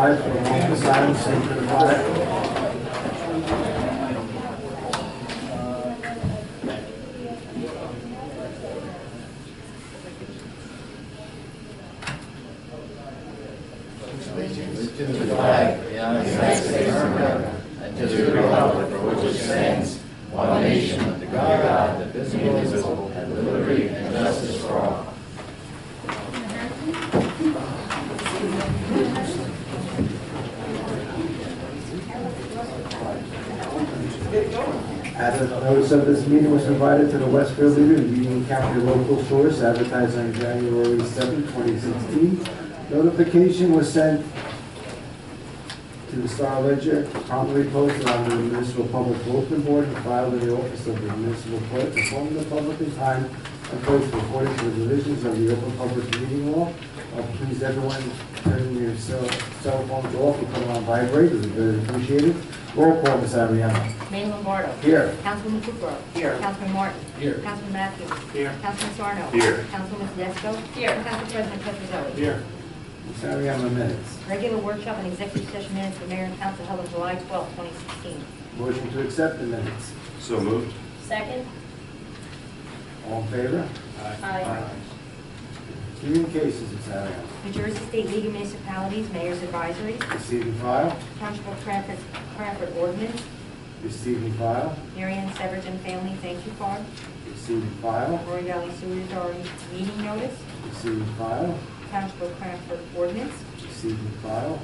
rise for a moment of silence and for the flag. To the flag of the United States of America, and to the republic for which it stands, one nation, under God, indivisible, and with liberty and justice for all. As a notice of this meeting was provided to the Westfield Leader, the Union County local source, advertised on January 7, 2016. Notification was sent to the Star Ledger, promptly posted on the Municipal Public Bulletin Board and filed in the office of the Municipal Clerk, informing the public in time and posted according to the provisions of the Open Public Meeting Law. Please, everyone, turn your cell phones off and put them on vibrate. It's very appreciated. Roll call, Ms. Ariano. Mayor Lombardo. Here. Councilman Kukrow. Here. Councilman Martin. Here. Councilman Matthews. Here. Councilman Sarno. Here. Councilman Tedesco. Here. Council President Petrozelli. Here. Ms. Ariano, minutes. Regular workshop and executive session minutes for Mayor and Council held on July 12, 2016. Motion to accept the minutes. So moved. Second. All in favor? Aye. Communications, Ms. Ariano. New Jersey State League of Municipalities, Mayor's Advisory. Receive and file. Township of Cranford Ordinance. Receive and file. Marianne Severton Family Thank You Card. Receive and file. Roy Valley Sewer Authority Meeting Notice. Receive and file. Township of Cranford Ordinance. Receive and file.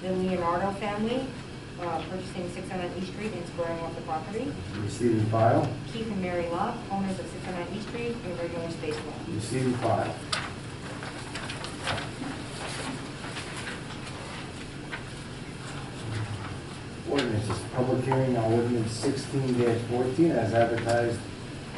The Leonardo Family purchasing 609 East Street and squaring off the property. Receive and file. Keith and Mary Locke, owners of 609 East Street, and regular space law. Receive and file. Ordinances, public hearing on ordinance 16-14 as advertised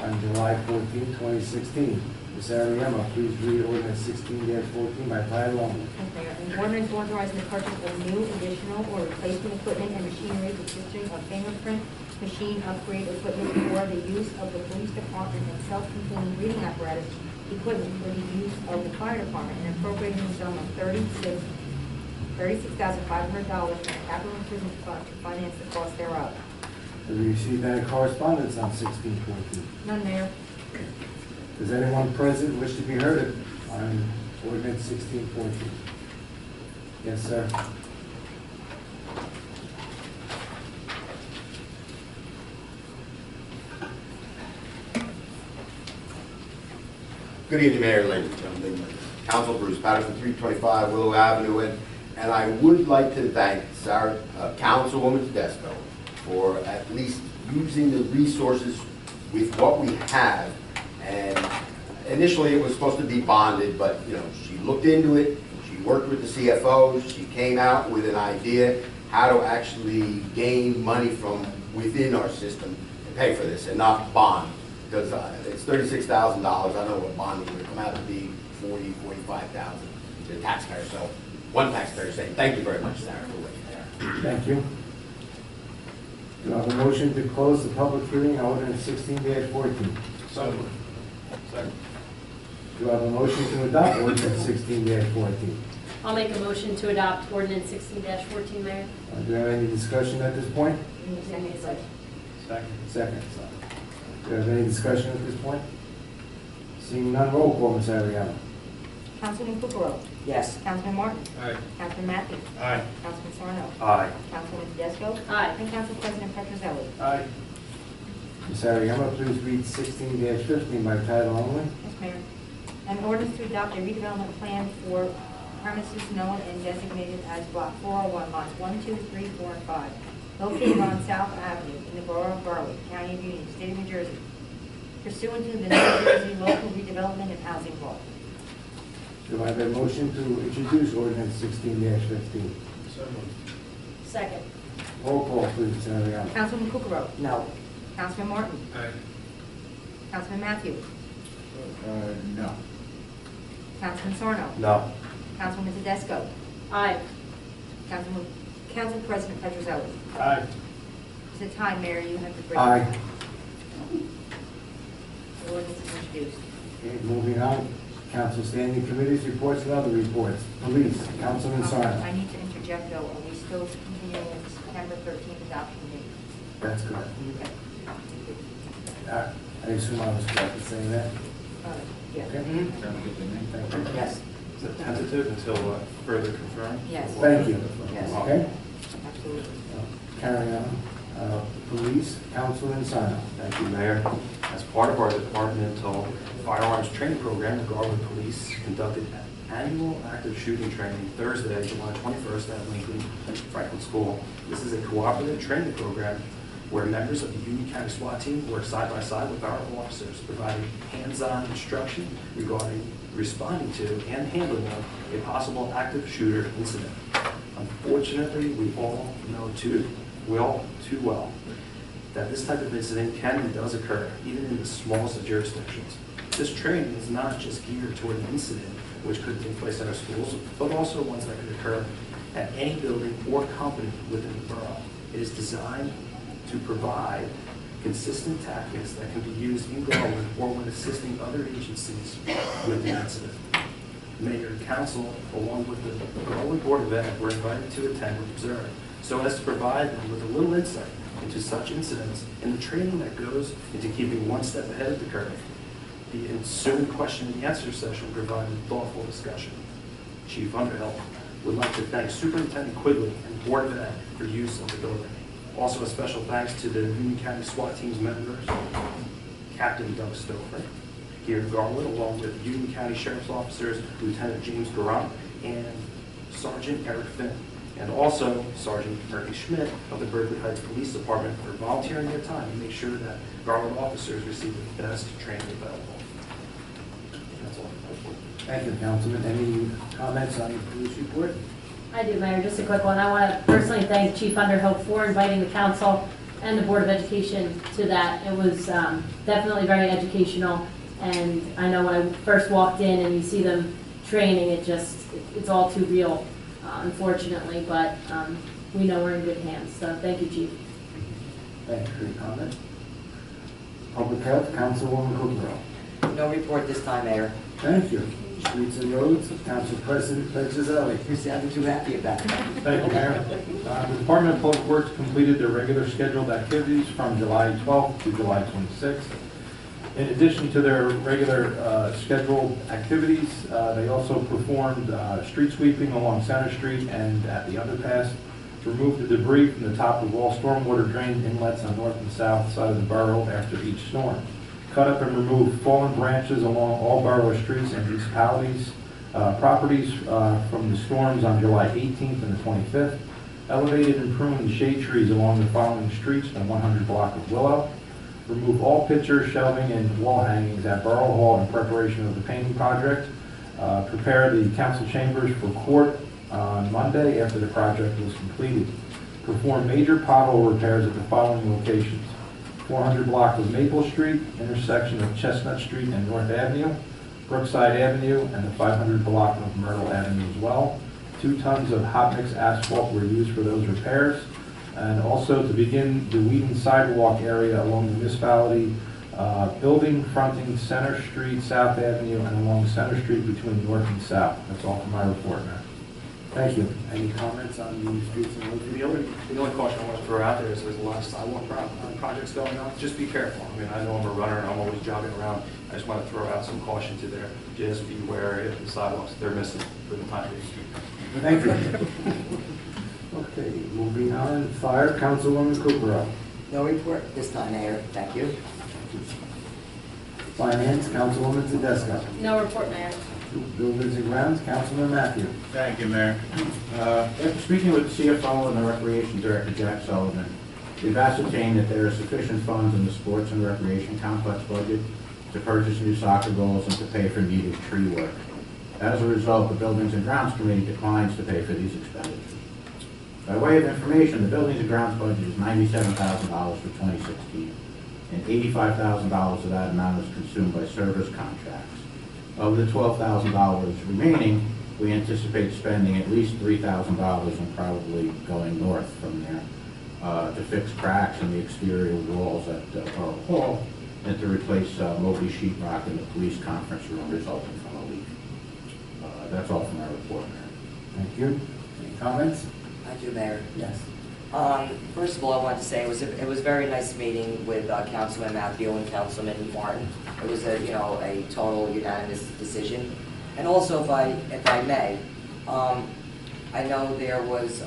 on July 14, 2016. Ms. Ariema, please read ordinance 16-14 by title only. Yes, Mayor. An ordinance authorizing the purchase of new, additional, or replacement equipment and machinery consisting of fingerprint machine upgrade equipment for the use of the police department and self-contained reading apparatus equipment for the use of the fire department and appropriating the sum of $36,500 from the capital improvement fund to finance the cost thereof. Have you received any correspondence on 16-14? None, Mayor. Does anyone present wish to be heard on ordinance 16-14? Yes, sir. Good evening, Mayor, ladies and gentlemen. Council Bruce Patterson, 325 Willow Avenue, and I would like to thank Sarah, Councilwoman Tedesco for at least using the resources with what we have. And initially, it was supposed to be bonded, but she looked into it. She worked with the CFOs. She came out with an idea how to actually gain money from within our system to pay for this and not bond. Because it's $36,000. I don't know what bonding would come out to be, $40,000, $45,000 to the taxpayer. So one taxpayer saying, thank you very much, Sarah, for what you there. Thank you. Do I have a motion to close the public hearing on ordinance 16-14? So moved. Second. Do I have a motion to adopt ordinance 16-14? I'll make a motion to adopt ordinance 16-14, Mayor. Do you have any discussion at this point? Second. Second. Do you have any discussion at this point? Seeing none, roll call, Ms. Ariano. Councilman Kukrow. Yes. Councilman Martin. Aye. Councilman Matthews. Aye. Councilman Sarno. Aye. Councilman Tedesco. Aye. And Council President Petrozelli. Aye. Ms. Ariano, please read 16-15 by title only. Yes, Mayor. An ordinance to adopt a redevelopment plan for premises known and designated as Block 401, lots 1, 2, 3, 4, and 5, located on South Avenue in the borough of Berwick, County of Union, State of New Jersey, pursuant to the New Jersey Local Redevelopment and Housing Law. Do I have a motion to introduce ordinance 16-15? So moved. Second. Roll call, please, Ms. Ariano. Councilman Kukrow. No. Councilman Martin. Aye. Councilman Matthews. No. Councilman Sarno. No. Councilman Tedesco. Aye. Council President Petrozelli. Aye. It's a tie, Mayor. You have to bring. Aye. The ordinance is introduced. Okay, moving on. Council standing committees, reports, and other reports. Police, Councilman Sarno. I need to interject Jeffco, are we still continuing with September 13th adoption date? That's correct. Okay. I assume I was correct in saying that? Yeah. Okay. Sounds good to me. Thank you. Yes. Is it tentative until further confirmed? Yes. Thank you. Yes. Okay. Absolutely. Carrying on. Police, Councilman Sino. Thank you, Mayor. As part of our departmental firearms training program, the Garland Police conducted annual active shooting training Thursday, July 21st at Lincoln Franklin School. This is a cooperative training program where members of the Union County SWAT team work side by side with our officers, providing hands-on instruction regarding responding to and handling of a possible active shooter incident. Unfortunately, we all too well that this type of incident can and does occur, even in the smallest of jurisdictions. This training is not just geared toward an incident which could take place at our schools, but also ones that could occur at any building or company within the borough. It is designed to provide consistent tactics that can be used in Garland or when assisting other agencies with the incident. Mayor and council, along with the Garland Board of Ed, were invited to attend and observe, so as to provide them with a little insight into such incidents and the training that goes into keeping one step ahead of the curve. The ensuing question and answer session provided thoughtful discussion. Chief Underhill would like to thank Superintendent Quigley and Board of Ed for use of the building. Also, a special thanks to the Union County SWAT team's members, Captain Doug Stover, here in Garland, along with Union County Sheriff's officers, Lieutenant James Garant and Sergeant Eric Finn, and also Sergeant Ernie Schmidt of the Berkeley Heights Police Department for volunteering their time to make sure that Garland officers receive the best training available. That's all. Thank you, Councilman. Any comments on the police report? I do, Mayor, just a quick one. I want to personally thank Chief Underhill for inviting the council and the Board of Education to that. It was definitely very educational, and I know when I first walked in and you see them training, it's all too real, unfortunately, but we know we're in good hands, so thank you, Chief. Thank you for your comment. Public Health, Councilwoman Kukrow. No report this time, Mayor. Thank you. Streets and Roads, Council President Petrozelli. You sounded too happy about it. Thank you, Mayor. The Department of Public Works completed their regular scheduled activities from July 12th to July 26th. In addition to their regular scheduled activities, they also performed street sweeping along Center Street and at the underpass, removed the debris from the top of all stormwater drain inlets on north and south side of the borough after each storm. Cut up and removed fallen branches along all borough streets and municipalities, properties from the storms on July 18th and the 25th. Elevated and pruned shade trees along the following streets and 100 block of Willow. Remove all pictures, shelving, and wall hangings at Borough Hall in preparation of the painting project. Prepare the council chambers for court on Monday after the project was completed. Perform major pothole repairs at the following locations: 400 block of Maple Street, intersection of Chestnut Street and North Avenue, Brookside Avenue, and the 500 block of Myrtle Avenue as well. 2 tons of hot mix asphalt were used for those repairs. And also to begin the Whedon sidewalk area along the municipality building fronting Center Street, South Avenue, and along Center Street between North and South. That's all for my report, Mayor. Thank you. Any comments on the Streets and Roads? The only caution I want to throw out there is there's a lot of sidewalk projects going on. Just be careful. I mean, I know I'm a runner and I'm always jogging around. I just want to throw out some caution to there. Just beware if the sidewalks they're missing for the time being. Thank you. Okay, moving on, Fire, Councilwoman Kukrow. No report this time, Mayor. Thank you. Finance, Councilwoman Tedesco. No report, Mayor. Buildings and Grounds, Councilman Matthew. Thank you, Mayor. After speaking with the CFO and the Recreation Director, Jack Sullivan, we've ascertained that there are sufficient funds in the Sports and Recreation Complex budget to purchase new soccer goals and to pay for needed tree work. As a result, the Buildings and Grounds Committee declines to pay for these expenditures. By way of information, the Buildings and Grounds budget is $97,000 for 2016, and $85,000 of that amount is consumed by service contracts. Of the $12,000 remaining, we anticipate spending at least $3,000 and probably going north from there to fix cracks in the exterior walls at Borough Hall and to replace Moby sheetrock in the police conference room resulting from a leak. That's all from our report, Mayor. Thank you. Any comments? Thank you, Mayor. Yes. First of all, I wanted to say it was a very nice meeting with Councilman Matthew and Councilman Martin. It was a total unanimous decision. And also, if I may, I know there was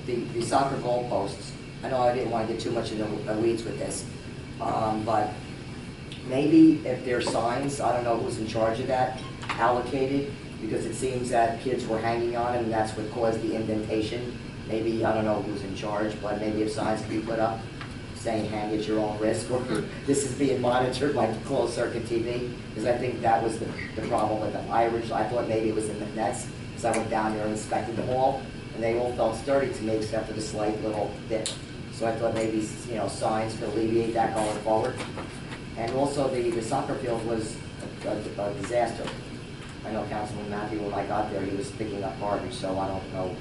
the soccer goalposts. I know I didn't want to get too much in the weeds with this, but maybe if there's signs, I don't know who's in charge of that, allocated, because it seems that kids were hanging on them and that's what caused the indentation. Maybe, I don't know who's in charge, but maybe if signs can be put up saying hang at your own risk, or this is being monitored like closed circuit TV, because I think that was the problem with them. I thought maybe it was in the nets, because I went down there and inspected them all, and they all felt sturdy to me except for the slight little bit. So I thought maybe, signs could alleviate that going forward. And also the soccer field was a disaster. I know Councilman Matthew, when I got there, he was picking up garbage, so I don't know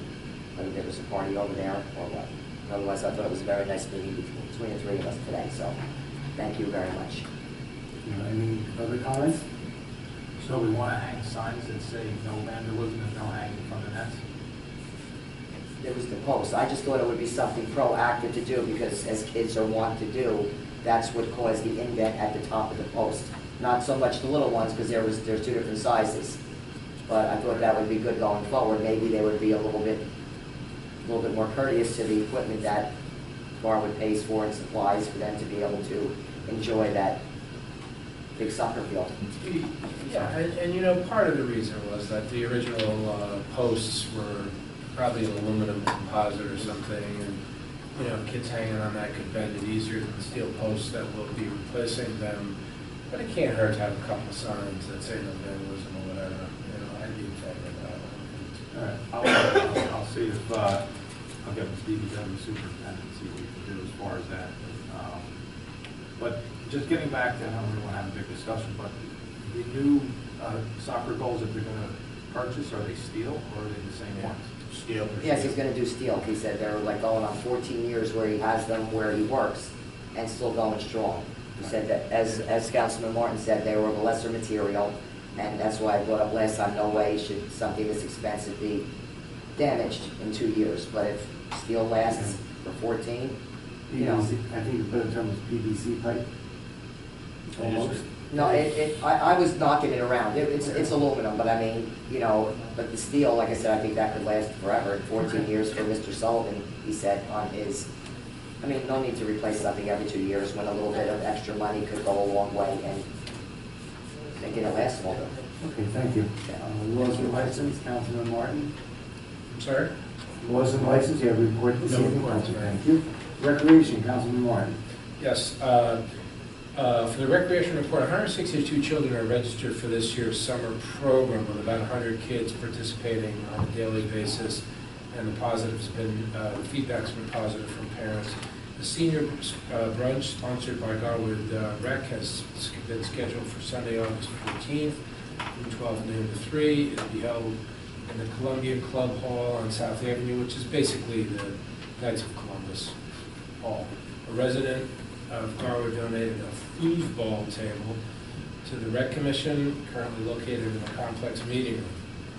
whether there was a party over there or what. Otherwise, I thought it was a very nice meeting between the three of us today, so thank you very much. Any other comments? So we want to hang signs that say no vandalism and no hanging from the nets? There was the post. I just thought it would be something proactive to do, because as kids are wont to do, that's what caused the indent at the top of the post. Not so much the little ones, because there's two different sizes. But I thought that would be good going forward. Maybe they would be a little bit more courteous to the equipment that Garwood pays for and supplies for them to be able to enjoy that big soccer field. Yeah, and part of the reason was that the original posts were probably an aluminum composite or something, and kids hanging on that could bend it easier than the steel posts that will be replacing them. But it can't hurt to have a couple of signs that say no vandalism or whatever. I'd be in favor of that. All right, I'll see if, I'll get with DPW superintendent, see what we can do as far as that. But just getting back to, I don't really want to have a big discussion, but the new soccer goals that they're going to purchase, are they steel or are they the same ones? Steel. Yes, he's going to do steel. He said they're like going on 14 years where he has them where he works and still going strong. He said that, as Councilman Martin said, they were of a lesser material, and that's why I brought up last time, no way should something this expensive be damaged in 2 years. But if steel lasts for 14, PVC, I think you put it in terms of PVC pipe. Almost. No, I was knocking it around. It's aluminum, but I mean, but the steel, like I said, I think that could last forever. 14 years for Mr. Sullivan, he said on his. I mean, no need to replace something every 2 years when a little bit of extra money could go a long way and making it last longer. Okay, thank you. Laws and license, Councilman Martin. I'm sorry? Laws and license, you have a report this No evening? report, Okay, sir. thank you. Recreation, Councilman Martin. Yes. For the recreation report, 162 children are registered for this year's summer program, with about 100 kids participating on a daily basis, and the feedback's been positive from parents. The senior brunch, sponsored by Garwood Rec, has been scheduled for Sunday, August 14th, from 12 noon to 3. It'll be held in the Columbia Club Hall on South Avenue, which is basically the Knights of Columbus Hall. A resident of Garwood donated a foosball table to the Rec Commission, currently located in the complex meeting room.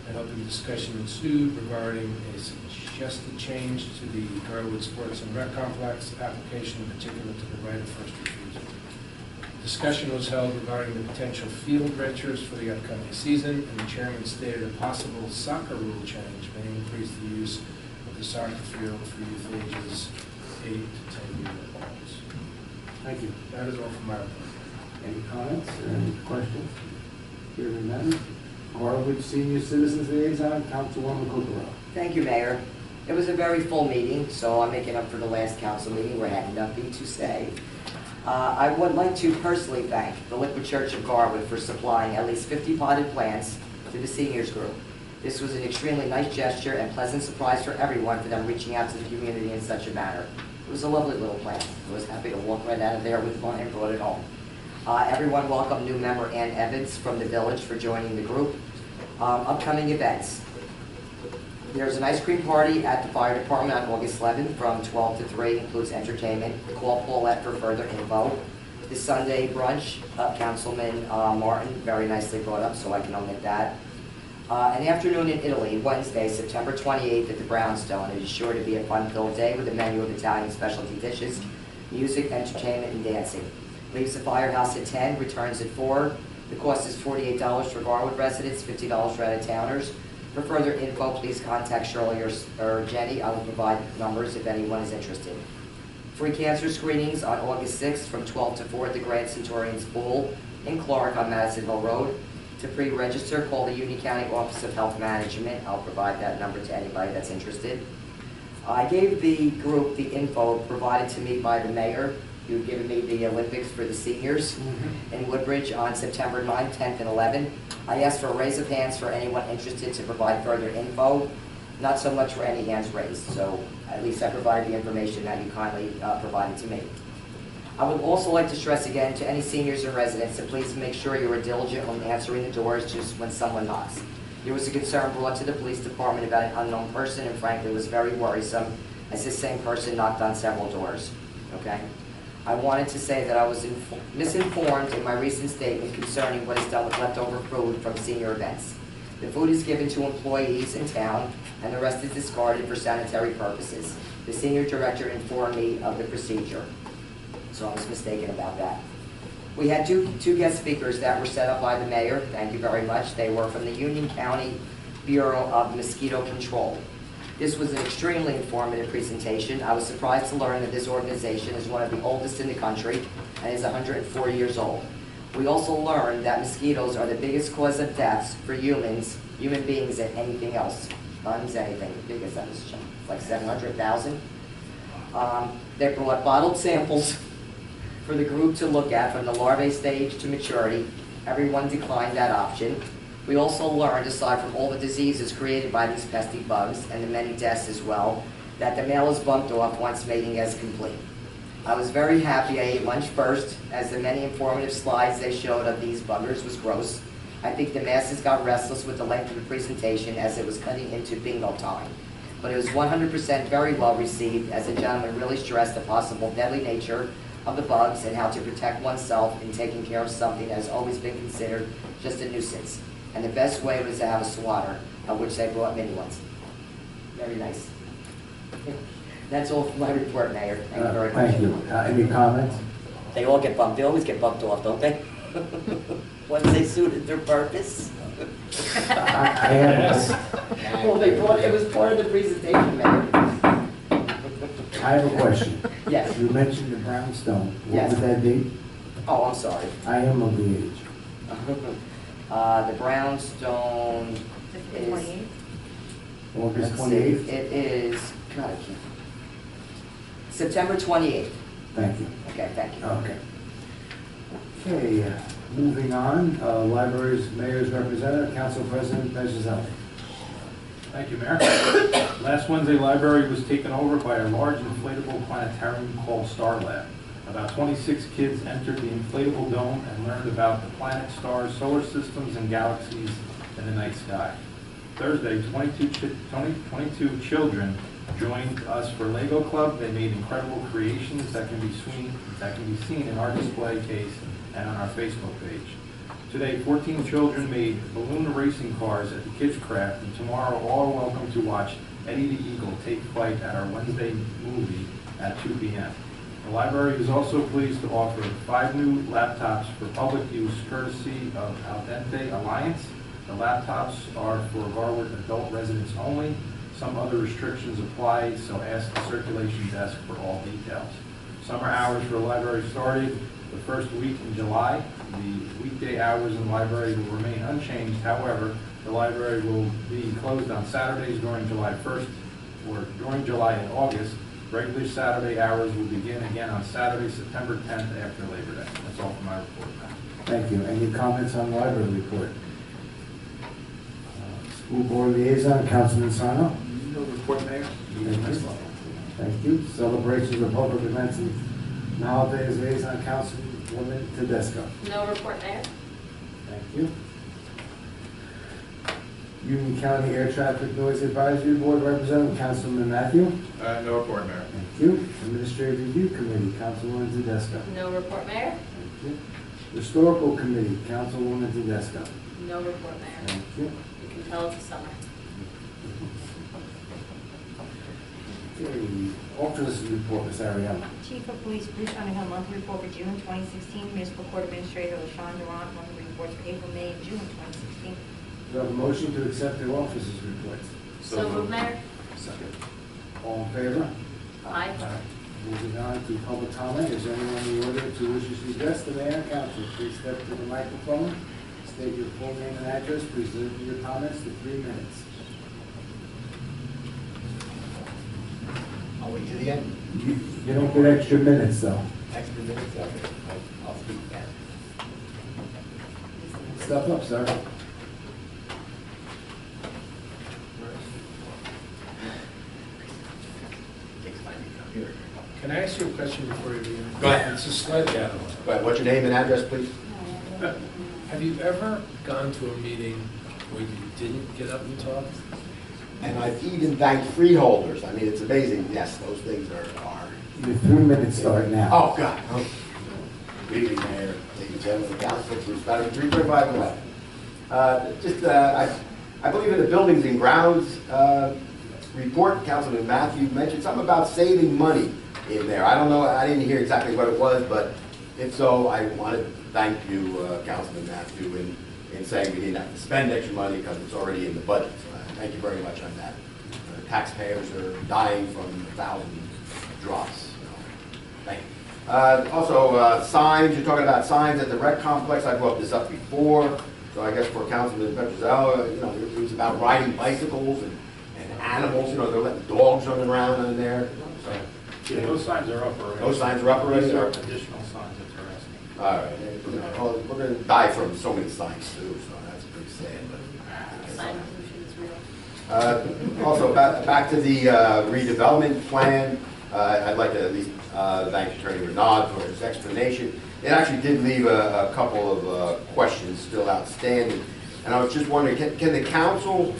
An open discussion ensued regarding a suggested change to the Garwood Sports and Rec Complex application, in particular to the right of first refusal. Discussion was held regarding the potential field renters for the upcoming season, and the chairman stated a possible soccer rule change may increase the use of the soccer field for youth ages 8 to 10 years old. Thank you. That is all from my report. Any comments or any questions? Hearing none. Garwood Senior Citizens Liaison, Councilwoman Kukrow. Thank you, Mayor. It was a very full meeting, so I'm making up for the last council meeting where I had nothing to say. I would like to personally thank the Liquid Church of Garwood for supplying at least 50 potted plants to the seniors group. This was an extremely nice gesture and pleasant surprise for everyone for them reaching out to the community in such a manner. It was a lovely little plant. I was happy to walk right out of there with one and brought it home. Everyone welcomed new member Ann Evans from the village for joining the group. Upcoming events. There's an ice cream party at the fire department on August 11th from 12 to 3, includes entertainment. Call Paulette for further info. The Sunday brunch, Councilman Martin very nicely brought up, so I can omit that. An afternoon in Italy, Wednesday, September 28th at the Brownstone. It is sure to be a fun-filled day with a menu of Italian specialty dishes, music, entertainment, and dancing. Leaves the firehouse at 10, returns at 4. The cost is $48 for Garwood residents, $50 for out-of-towners. For further info, please contact Shirley or Jenny. I will provide numbers if anyone is interested. Free cancer screenings on August 6th from 12 to 4 at the Grand Centurions Pool in Clark on Madisonville Road. To pre-register, call the Union County Office of Health Management. I'll provide that number to anybody that's interested. I gave the group the info provided to me by the mayor, who given me the Olympics for the seniors in Woodbridge on September 9th, 10th, and 11th. I asked for a raise of hands for anyone interested to provide further info, not so much for any hands raised, so at least I provided the information that you kindly provided to me. I would also like to stress again to any seniors and residents to please make sure you are diligent when answering the doors just when someone knocks. There was a concern brought to the police department about an unknown person, and frankly, it was very worrisome as this same person knocked on several doors, okay? I wanted to say that I was misinformed in my recent statement concerning what is done with leftover food from senior events. The food is given to employees in town, and the rest is discarded for sanitary purposes. The senior director informed me of the procedure, so I was mistaken about that. We had two guest speakers that were set up by the mayor. Thank you very much. They were from the Union County Bureau of Mosquito Control. This was an extremely informative presentation. I was surprised to learn that this organization is one of the oldest in the country and is 104 years old. We also learned that mosquitoes are the biggest cause of deaths for human beings, and anything else. Tons, anything. The biggest, that was like 700,000. They brought bottled samples for the group to look at from the larvae stage to maturity. Everyone declined that option. We also learned, aside from all the diseases created by these pesky bugs and the many deaths as well, that the male is bumped off once mating is complete. I was very happy I ate lunch first, as the many informative slides they showed of these buggers was gross. I think the masses got restless with the length of the presentation as it was cutting into bingo time. But it was 100% very well received, as the gentleman really stressed the possible deadly nature of the bugs and how to protect oneself in taking care of something that has always been considered just a nuisance. And the best way was to have a swatter, of which they brought mini ones. Very nice. That's all for my report, Mayor. Thank you very much. Thank you. Any comments? They all get bumped. They always get bumped off, don't they? Once they suited their purpose. I have, Well, it was part of the presentation, Mayor. I have a question. Yes. You mentioned the brownstone. What Yes. was that date? Oh, I'm sorry. I am of the age. The brownstone The is, 28th? August let's see, 28th? it is, God, I can't. September 28th. Thank you. Okay, thank you. Okay. Okay, moving on, Libraries Mayor's Representative, Council President Bezzazelli. Thank you, Mayor. Last Wednesday, library was taken over by a large inflatable planetarium called Star Lab. About 26 kids entered the inflatable dome and learned about the planets, stars, solar systems, and galaxies in the night sky. Thursday, 22 children joined us for Lego Club. They made incredible creations that can be seen in our display case and on our Facebook page. Today, 14 children made balloon racing cars at the Kids Craft, and tomorrow all are welcome to watch Eddie the Eagle take flight at our Wednesday movie at 2 p.m. The library is also pleased to offer 5 new laptops for public use courtesy of Al Dente Alliance. The laptops are for Garwood adult residents only. Some other restrictions apply, so ask the circulation desk for all details. Summer hours for the library started the first week in July. The weekday hours in the library will remain unchanged. However, the library will be closed on Saturdays during July 1st or during July and August. Regular Saturday hours will begin again on Saturday, September 10th after Labor Day. That's all for my report, Matt. Thank you. Any comments on the library report? School Board Liaison, Councilman Sarno. No report, Mayor. Thank you. Thank you. Celebrations of public events and holidays, Liaison, Councilwoman Tedesco. No report, Mayor. Thank you. Union County Air Traffic Noise Advisory Board Representative, Councilman Matthew. No report, Mayor. Thank you. Administrative Review Committee, Councilwoman Tedesco. No report, Mayor. Thank you. Historical Committee, Councilwoman Tedesco. No report, Mayor. Thank you. You can tell it's a summer. Okay, Officers Report, Ms. Ariella. Chief of Police Bruce Underhill, monthly report for June 2016. Municipal Court Administrator LaShawn Durant, monthly reports for April, May, and June 2016. Do I have a motion to accept the officers' reports? So moved, Mayor. Second. All in favor? Aye. Moving on to public comment. Is there anyone in the audience who wishes to address the mayor and council? Please step to the microphone, state your full name and address, please limit your comments to 3 minutes. I'll wait to the end. You don't get extra minutes, though. Extra minutes, okay. I'll speak then. Step up, sir. Takes time to come here. Can I ask you a question before you begin? Go ahead. It's a slightly out of line. Go ahead, what's your name and address, please? Have you ever gone to a meeting where you didn't get up and talk? And I've even thanked freeholders. I mean, it's amazing. Yes, those things are. Your 3 minutes start now. Oh, God. Oh. Good evening, Mayor, ladies and gentlemen, council, Bruce Patterson, 32511. I believe in the buildings and grounds report, Councilman Matthew mentioned something about saving money in there. I don't know, I didn't hear exactly what it was, but if so, I want to thank you, Councilman Matthew, in saying we didn't have to spend extra money because it's already in the budget. So thank you very much on that. Taxpayers are dying from 1,000 drops. Thank you. Also, signs, you're talking about signs at the rec complex. I brought this up before, so I guess for Councilman Petrozello, you know, it was about riding bicycles and animals, you know, they're letting dogs run around in there. So, Yeah, those signs are up already. those signs are up already? These are additional signs that they're asking. All right. Well, we're going to die from so many signs too, so that's pretty sad. But Sign pollution is real. Also, back to the redevelopment plan, I'd like to at least thank Attorney Renaud for his explanation. It actually did leave a couple of questions still outstanding. And I was just wondering, can the council,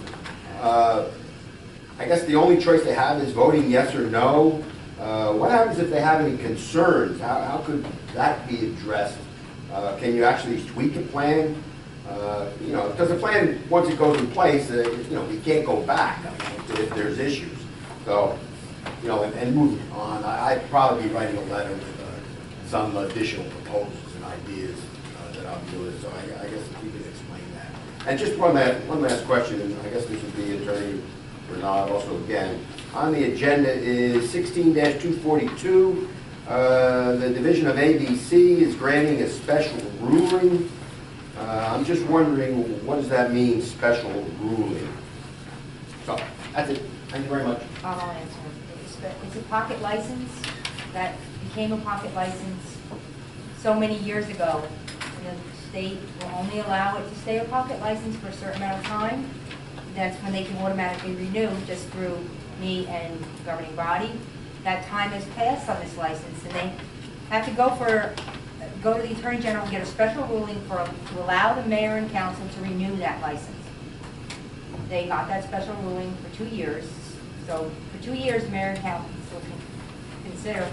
I guess the only choice they have is voting yes or no. What happens if they have any concerns? How could that be addressed? Can you actually tweak a plan? You know, because the plan, once it goes in place, you know, we can't go back if there's issues. So, you know, and moving on, I'd probably be writing a letter with some additional proposals and ideas that I'll be doing. So I guess if you could explain that. And just one last question, and I guess this would be Attorney Renaud also again. On the agenda is 16-242. The Division of ABC is granting a special ruling. I'm just wondering, what does that mean, special ruling? So, that's it. Thank you very much. I'll answer. It's a pocket license that became a pocket license so many years ago. And the state will only allow it to stay a pocket license for a certain amount of time. That's when they can automatically renew just through me and the governing body. That time has passed on this license, and they have to go to the Attorney General and get a special ruling to allow the mayor and council to renew that license. They got that special ruling for 2 years. So for 2 years, mayor and council can consider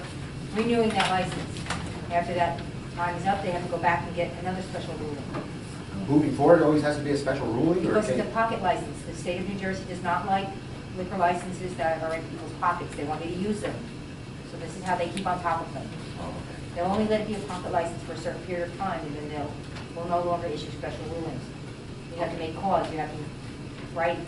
renewing that license. After that time is up, they have to go back and get another special ruling. Moving forward, it always has to be a special ruling? Or Because it's a pocket license. The state of New Jersey does not like liquor licenses that are in people's pockets. They want me to use them. So this is how they keep on top of them. Oh, okay. They'll only let it be a pocket license for a certain period of time, and then will no longer issue special rulings. You have to make calls. You have to write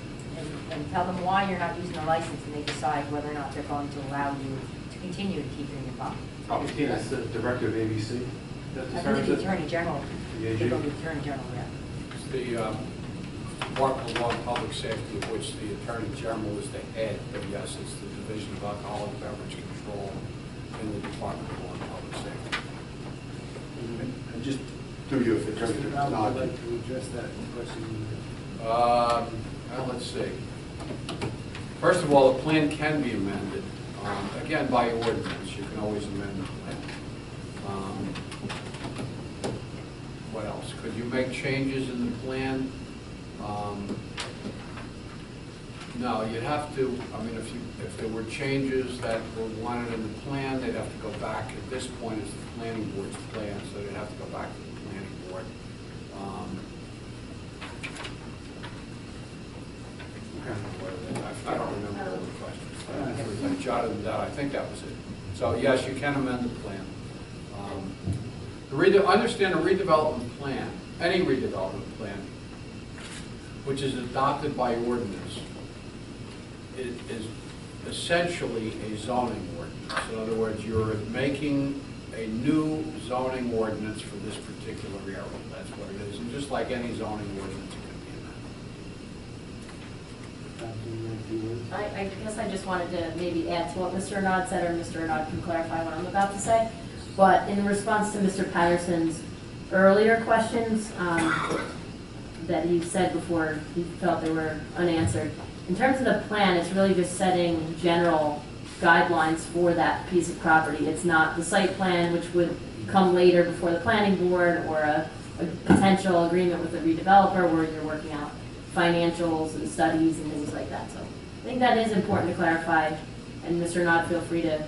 and tell them why you're not using the license, and they decide whether or not they're going to allow you to continue to keep it in your pocket. Oh, Christine, that's the director of ABC. That I believe determines the it? Attorney General. The AG? They go to the Attorney General, yeah. The Department of Law and Public Safety, of which the Attorney General is the head, but yes, it's the Division of Alcohol and Beverage Control in the Department of Law and Public Safety. And just through you, if Attorney Mr. Brown, Renaud. would like to address that question. Well, let's see. First of all, the plan can be amended, again, by ordinance. You can always amend the plan. What else? Could you make changes in the plan? No, you'd have to, I mean, if there were changes that were wanted in the plan, they'd have to go back. At this point, it's the planning board's plan, so they'd have to go back to the planning board. I don't remember all the questions. I jotted them down. I think that was it. So yes, you can amend the plan. Understand a redevelopment plan, any redevelopment plan, which is adopted by ordinance, it is essentially a zoning ordinance. In other words, you're making a new zoning ordinance for this particular area. That's what it is. And just like any zoning ordinance, it can be amended. I guess I just wanted to maybe add to what Mr. Arnaud said, or Mr. Arnaud can clarify what I'm about to say. But in response to Mr. Patterson's earlier questions that he said before he felt they were unanswered, in terms of the plan, it's really just setting general guidelines for that piece of property. It's not the site plan, which would come later before the planning board, or a potential agreement with the redeveloper where you're working out financials and studies and things like that. So I think that is important to clarify, and Mr. Nod, feel free to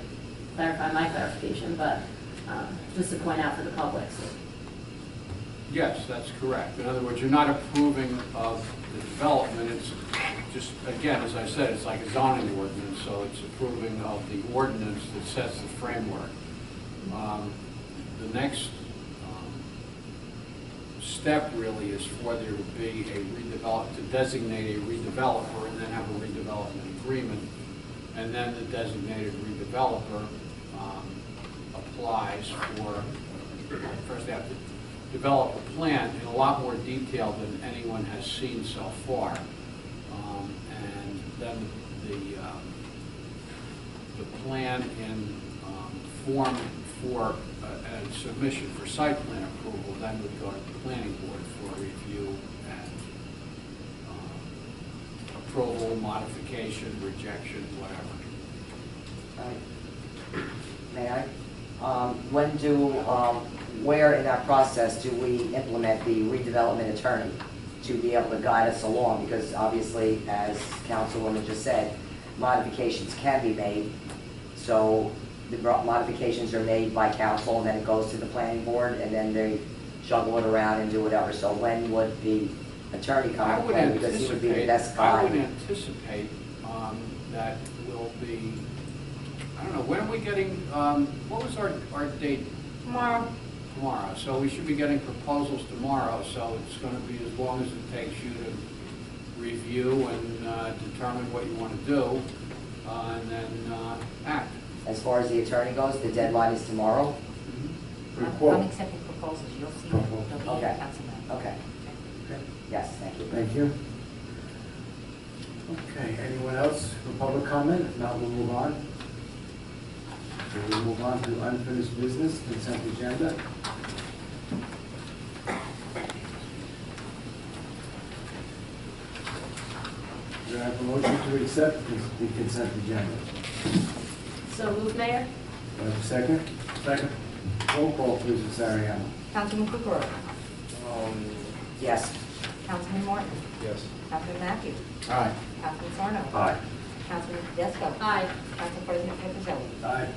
clarify my clarification, but just to point out for the public. So. Yes, that's correct. In other words, you're not approving of the development. It's just, again, as I said, it's like a zoning ordinance, so it's approving of the ordinance that sets the framework. The next step really is for there to be a to designate a redeveloper and then have a redevelopment agreement, and then the designated redeveloper applies for, first they have to develop a plan in a lot more detail than anyone has seen so far. And then the plan in form for a submission for site plan approval then would go to the planning board for review and approval, modification, rejection, whatever. May I? Where in that process do we implement the redevelopment attorney to be able to guide us along? Because obviously, as Councilwoman just said, modifications can be made. So the modifications are made by council, and then it goes to the planning board, and then they juggle it around and do whatever. So when would the attorney come into play? Because he would be the best guide. I would anticipate that will be, I don't know, when are we getting, what was our date? Tomorrow. Tomorrow. So we should be getting proposals tomorrow, so it's going to be as long as it takes you to review and determine what you want to do, and then act. As far as the attorney goes, the deadline is tomorrow? I'm accepting proposals. You'll see them. They'll be in Okay. the council meeting. Okay. Yes, thank you. Thank you. Okay, anyone else for public comment? If not, we'll move on. So we'll move on to unfinished business, consent agenda. Do I have a motion to accept the consent agenda? So moved, Mayor? Do I have a second? Second. Roll call, please, Ms. Ariano. Councilman Kukrow. Yes. Councilman Martin. Yes. Councilman Matthews. Aye. Councilman Sarno. Aye. Councilman Tedesco. Aye. Council President Petrozelli. Aye.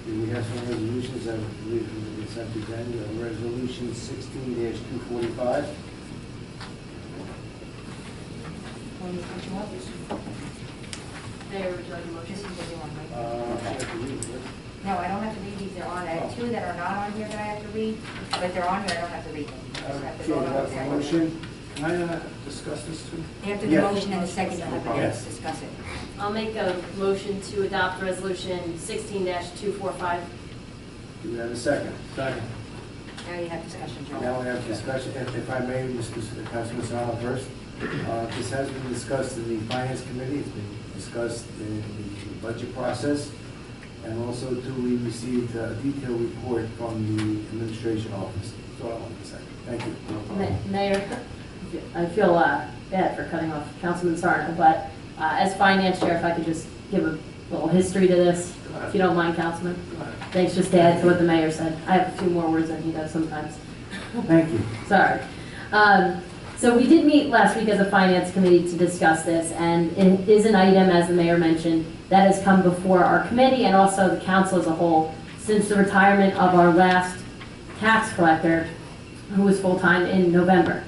Do we have some resolutions that we believe from the consent agenda? Resolution 16-245. Want me to put you up? Mayor, would you like a This motion? is what you want, right? I have to read it. No, I don't have to read these, they're on. I have two that are not on here that I have to read, but they're on here, I don't have to read them. I just have to Okay, vote on that's the a second. motion. Can I discuss this too? After the Yes. motion and the second, you'll have Yes. to discuss it. I'll make a motion to adopt resolution 16-245. Do we have a second? Second. Now you have discussion, Joe. Now we have discussion, if I may, Councilman Sarno first. This has been discussed in the Finance Committee, it's been discussed in the budget process, and also too, we received a detailed report from the administration office. That's all I wanted to say. Thank you. Mayor, I feel bad for cutting off Councilman Sarno, but as finance chair, if I could just give a little history to this, if you don't mind, Councilman. Thanks, just to add to what the mayor said. I have a few more words than he does sometimes. Thank you. Sorry. So we did meet last week as a finance committee to discuss this, and it is an item, as the mayor mentioned, that has come before our committee and also the council as a whole since the retirement of our last tax collector, who was full-time in November.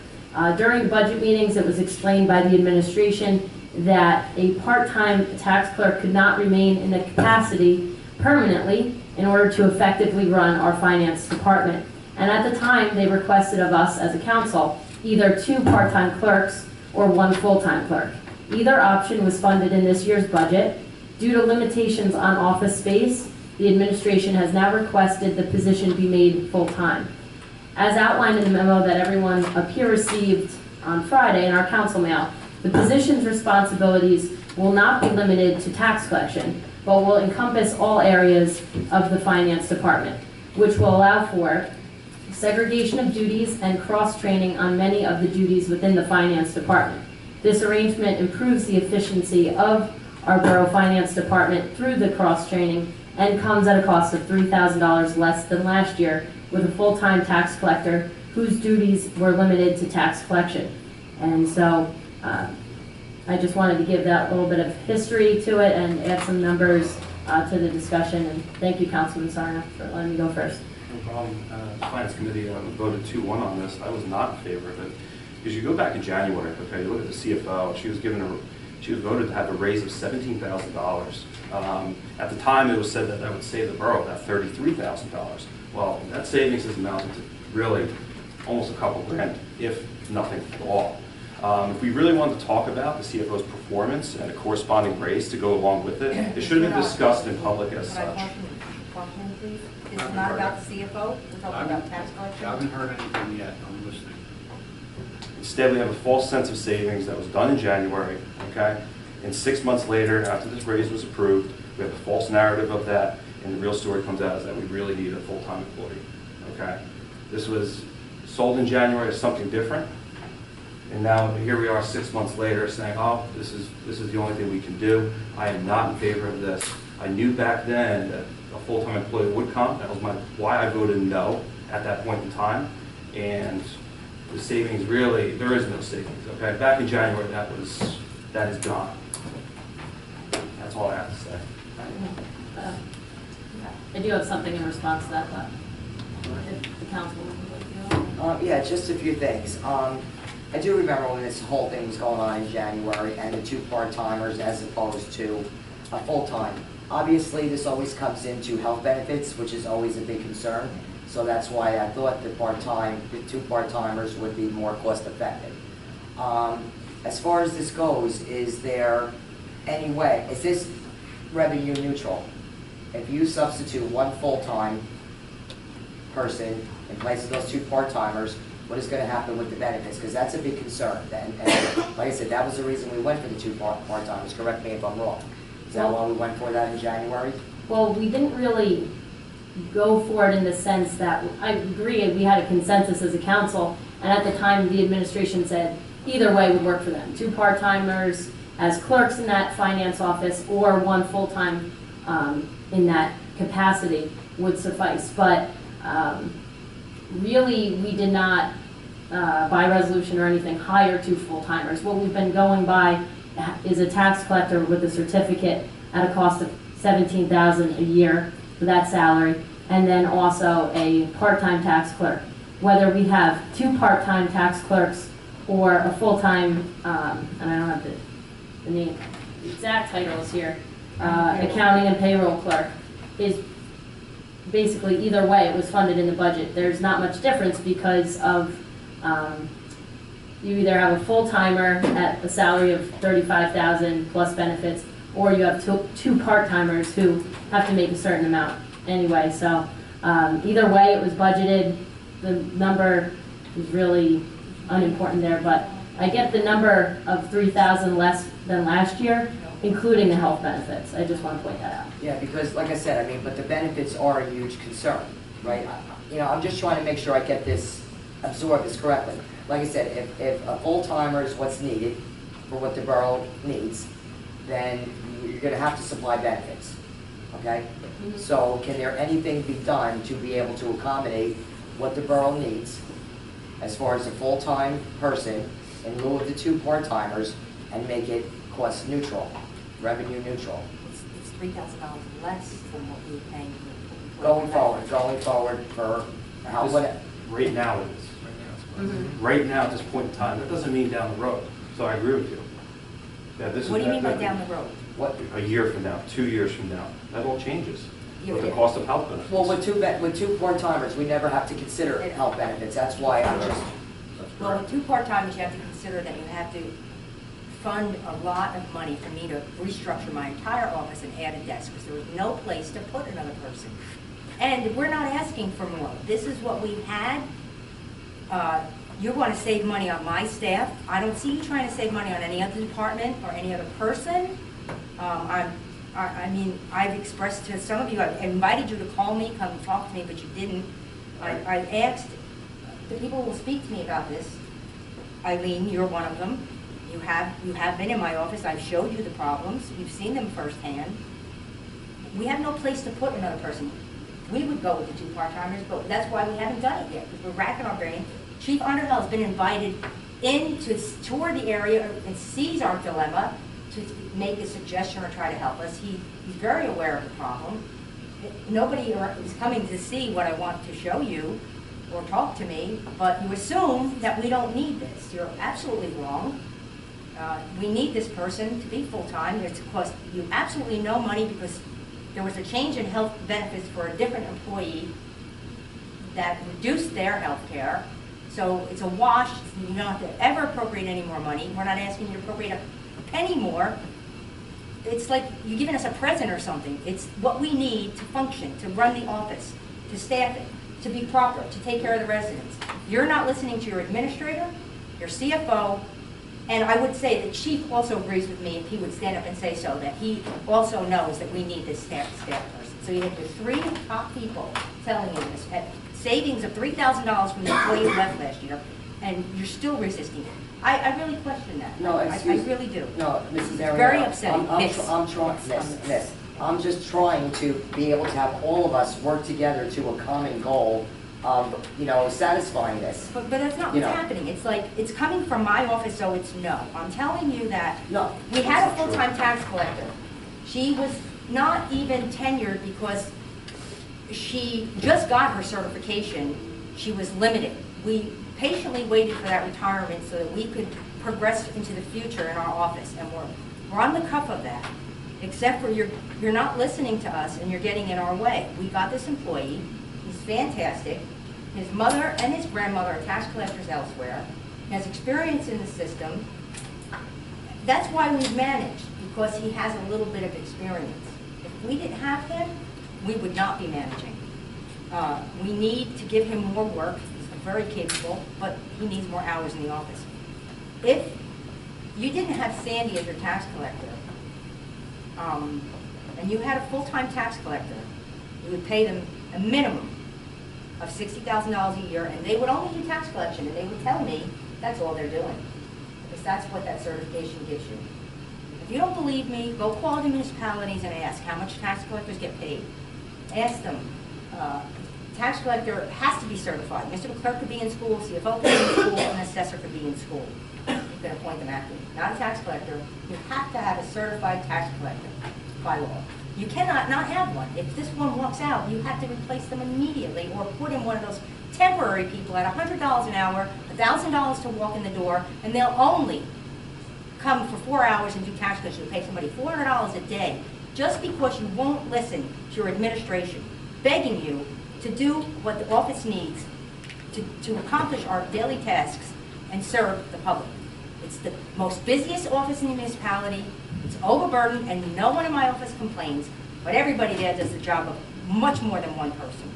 During the budget meetings, it was explained by the administration that a part-time tax clerk could not remain in the capacity permanently in order to effectively run our finance department. And at the time, they requested of us as a council either 2 part-time clerks or 1 full-time clerk. Either option was funded in this year's budget. Due to limitations on office space, the administration has now requested the position be made full-time. As outlined in the memo that everyone up here received on Friday in our council mail, the position's responsibilities will not be limited to tax collection, but will encompass all areas of the finance department, which will allow for segregation of duties and cross-training on many of the duties within the finance department. This arrangement improves the efficiency of our borough finance department through the cross-training and comes at a cost of $3,000 less than last year with a full-time tax collector whose duties were limited to tax collection. And so I just wanted to give that little bit of history to it and add some numbers to the discussion. And thank you, Councilman Sarna, for letting me go first. No problem. The Finance Committee voted 2-1 on this. I was not in favor of it. Because you go back in January, okay, you look at the CFO, she was voted to have a raise of $17,000. At the time, it was said that that would save the borough about $33,000. Well, that savings has amounted to really almost a couple grand, if nothing at all. If we really wanted to talk about the CFO's performance and a corresponding raise to go along with it, it should have been discussed in public as such. Please? This is not about the CFO, we're talking about tax collection. I haven't heard anything yet, I'm listening. Instead, we have a false sense of savings that was done in January, okay? And 6 months later, after this raise was approved, we have a false narrative of that, and the real story comes out is that we really need a full-time employee, okay? This was sold in January as something different, and now here we are 6 months later saying, oh, this is the only thing we can do. I am not in favor of this. I knew back then that a full-time employee would come. That was why I voted no at that point in time. And the savings really, there is no savings, okay? Back in January, that is gone. That's all I have to say. I do have something in response to that, but if the council would like to. Yeah, just a few things. I do remember when this whole thing was going on in January and the 2 part-timers as opposed to a full-time. Obviously, this always comes into health benefits, which is always a big concern. So that's why I thought the 2 part-timers would be more cost-effective. As far as this goes, is there any way, is this revenue neutral? If you substitute 1 full-time person in place of those 2 part-timers, what is going to happen with the benefits? Because that's a big concern. And like I said, that was the reason we went for the 2 part-timers. Correct me if I'm wrong. Is that why we went for that in January? Well, we didn't really go for it in the sense that, I agree, we had a consensus as a council, and at the time the administration said either way would work for them. 2 part-timers as clerks in that finance office or 1 full-time in that capacity would suffice. But really, we did not, by resolution or anything, hire 2 full-timers. What we've been going by is a tax collector with a certificate at a cost of $17,000 a year for that salary, and then also a part-time tax clerk. Whether we have 2 part-time tax clerks or a full-time, and I don't have the name, the exact titles here, accounting and payroll clerk, is basically either way it was funded in the budget. There's not much difference because of you either have a full-timer at a salary of $35,000 plus benefits, or you have 2 part-timers who have to make a certain amount anyway. So either way it was budgeted. The number is really unimportant there, but I get the number of $3,000 less than last year, including the health benefits. I just want to point that out. Yeah, because like I said, I mean, but the benefits are a huge concern, right? I'm just trying to make sure I get this, absorb this correctly. Like I said, if a full-timer is what's needed for what the borough needs, then you're going to have to supply benefits, okay? So can there anything be done to be able to accommodate what the borough needs as far as a full-time person in lieu of the 2 part-timers and make it cost neutral, revenue neutral. It's $3,000 less than what we were paying for. Going forward for how, what, Right now it is. Right now, at this point in time, that doesn't mean down the road. So I agree with you. Yeah, this is. What do you mean by down the road? what? A year from now, 2 years from now, that all changes Yeah, with the yeah. cost of health benefits. Well, with 2 part-timers, we never have to consider health benefits. That's why I'm just, Well, with 2 part-timers, you have to consider that you have to fund a lot of money for me to restructure my entire office and add a desk, because there was no place to put another person. And we're not asking for more. This is what we had. You want to save money on my staff. I don't see you trying to save money on any other department or any other person. I mean, I've expressed to some of you, I invited you to call me, come talk to me, but you didn't. I asked, the people who will speak to me about this. Eileen, you're one of them. You have been in my office. I've showed you the problems. You've seen them firsthand. We have no place to put another person. We would go with the 2 part-timers, but that's why we haven't done it yet, because we're racking our brain. Chief Underhill has been invited in to tour the area and sees our dilemma to make a suggestion or try to help us. He's very aware of the problem. Nobody is coming to see what I want to show you or talk to me, but you assume that we don't need this. You're absolutely wrong. We need this person to be full-time. It's cost you absolutely no money, because there was a change in health benefits for a different employee that reduced their health care. So it's a wash. You don't have to ever appropriate any more money. We're not asking you to appropriate a penny more. It's like you're giving us a present or something. It's what we need to function, to run the office, to staff it, to be proper, to take care of the residents. You're not listening to your administrator, your CFO, and I would say the chief also agrees with me, if he would stand up and say so, that he also knows that we need this staff person. So you have the 3 top people telling you this, at savings of $3,000 from the employee who left last year, and you're still resisting it. I really question that. no, excuse me. I really do. No, Mrs. Ariano. Very upsetting. I'm trying, miss. I'm just trying to be able to have all of us work together to a common goal of, satisfying this. But that's not You what's know. happening. It's like, it's coming from my office, so it's no. I'm telling you that No. we had a full-time tax collector. She was not even tenured because she just got her certification. She was limited. We patiently waited for that retirement so that we could progress into the future in our office, and we're on the cuff of that. Except for you're not listening to us and you're getting in our way. We got this employee. He's fantastic. His mother and his grandmother are tax collectors elsewhere. He has experience in the system. That's why we've managed, because he has a little bit of experience. If we didn't have him, we would not be managing. We need to give him more work. He's very capable, but he needs more hours in the office. If you didn't have Sandy as your tax collector, and you had a full-time tax collector, you would pay them a minimum of $60,000 a year, and they would only do tax collection, and they would tell me that's all they're doing, because that's what that certification gives you. If you don't believe me, go call the municipalities and ask how much tax collectors get paid. Ask them. Tax collector has to be certified. Mr. Clerk could be in school, CFO could be in school, and assessor could be in school. You can appoint them after. Not a tax collector. You have to have a certified tax collector by law. You cannot not have one. If this one walks out, you have to replace them immediately, or put in one of those temporary people at $100 an hour, $1,000 to walk in the door, and they'll only come for 4 hours and do tax collection. You pay somebody $400 a day just because you won't listen to your administration, begging you to do what the office needs to accomplish our daily tasks and serve the public. It's the most busiest office in the municipality. It's overburdened, and no one in my office complains, but everybody there does the job of much more than one person.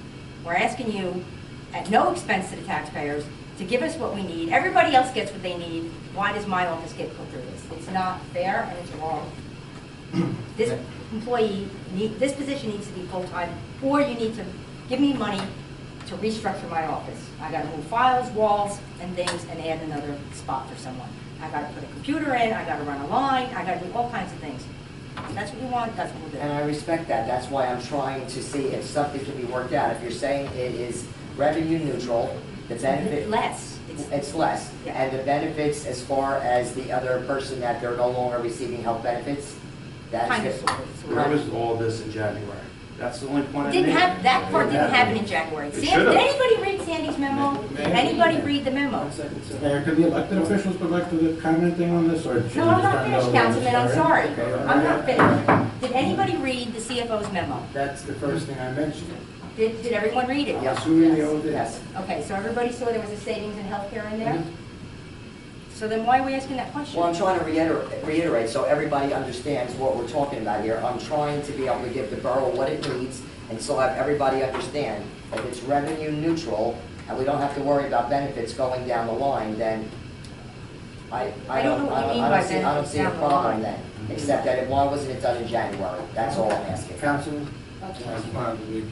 We're asking you, at no expense to the taxpayers, to give us what we need. Everybody else gets what they need. Why does my office get put through this? It's not fair, and it's wrong. This employee, this position needs to be full-time, or you need to give me money to restructure my office. I gotta move files, walls, and things, and add another spot for someone. I gotta put a computer in, I gotta run a line, I gotta do all kinds of things. If that's what you want, that's what we'll do. And I respect that. That's why I'm trying to see if something can be worked out. If you're saying it is revenue neutral, The benefit. Less. It's less. Yeah. And the benefits as far as the other person that they're no longer receiving health benefits, that's. Kind of, the- sort of. Where was all this in January? That's the only point I made. Didn't have, that part didn't happen in January. It Did should've. anybody read Sandy's memo? Did anybody read the memo? Mayor, could the elected officials go back to the commenting on this, or should we No, I'm just not turn it finished, over to Councilman, I'm Mr. sorry. Okay, I'm not finished. Did anybody read the CFO's memo? That's the first thing I mentioned. Did everyone read it? Yes. Assuming they all did. Yes. Okay, so everybody saw there was a savings in healthcare in there? So then why are we asking that question? Well, I'm trying to reiterate so everybody understands what we're talking about here. I'm trying to be able to give the borough what it needs and so have everybody understand if it's revenue neutral and we don't have to worry about benefits going down the line, then I don't know what you mean by I don't benefits see a down the problem line. then, except that why wasn't it done in January? That's all I'm asking. Councilman? I just wanted to be,